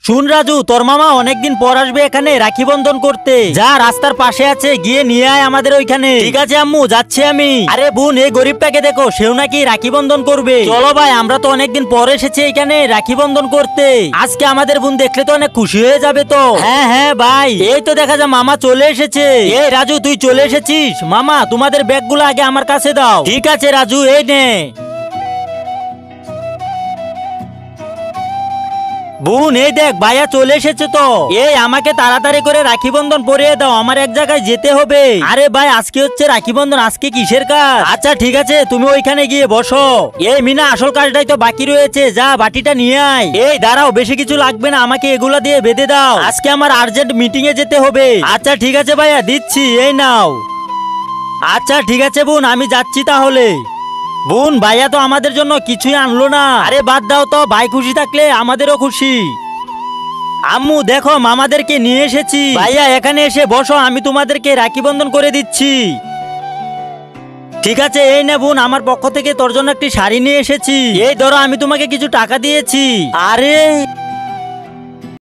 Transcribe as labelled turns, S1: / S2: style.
S1: শুন রাজু, তোর মামা অনেকদিন পর আসবে এখানে রাখি বন্ধন করতে। যা রাস্তার পাশে আছে গিয়ে নিয়ে আয় আমাদের ওইখানে। ঠিক আছে আম্মু, যাচ্ছি আমি। আরে বোন, এই গরিবটাকে দেখো, সেও নাকি রাখি বন্ধন করবে। চলো ভাই, আমরা তো অনেকদিন পর এসেছি এখানে রাখি বন্ধন করতে। আজকে আমাদের বোন দেখলে তো অনেক খুশি হয়ে যাবে তো। হ্যাঁ হ্যাঁ ভাই, এই তো দেখা যায় মামা চলে এসেছে। এই রাজু, তুই চলে এসেছিস? মামা, তোমাদের ব্যাগগুলো আগে আমার কাছে দাও। ঠিক আছে রাজু, এই নে। বোন, এই দেখ ভাইয়া চলে এসেছে তো। এই আমাকে তাড়াতাড়ি করে রাখি বন্ধন পরিয়ে দাও, আমার এক জায়গায় যেতে হবে। আরে ভাই, আজকে হচ্ছে রাখি বন্ধন, আজকে কিসের কাজ? আচ্ছা ঠিক আছে, তুমি ওইখানে গিয়ে বসো। এই মিনা, আসল কাজটাই তো বাকি রয়েছে, যা বাটিটা নিয়ে আয়। এই দাঁড়াও, বেশি কিছু লাগবে না, আমাকে এগুলা দিয়ে বেঁধে দাও, আজকে আমার আর্জেন্ট মিটিং এ যেতে হবে। আচ্ছা ঠিক আছে ভাইয়া, দিচ্ছি, এই নাও। আচ্ছা ঠিক আছে বোন, আমি যাচ্ছি তাহলে। বোন, ভাইয়া তো আমাদের জন্য কিছুই আনলো না। আরে বাদ দাও তো, ভাই খুশি থাকলে আমাদেরও খুশি। আম্মু দেখো, মামাদেরকে নিয়ে এসেছি। ভাইয়া এখানে এসে বসো, আমি তোমাদেরকে রাখি বন্ধন করে দিচ্ছি। ঠিক আছে, এই নে বোন, আমার পক্ষ থেকে তোর জন্য একটি শাড়ি নিয়ে এসেছি। এই ধরো, আমি তোমাকে কিছু টাকা দিয়েছি। আরে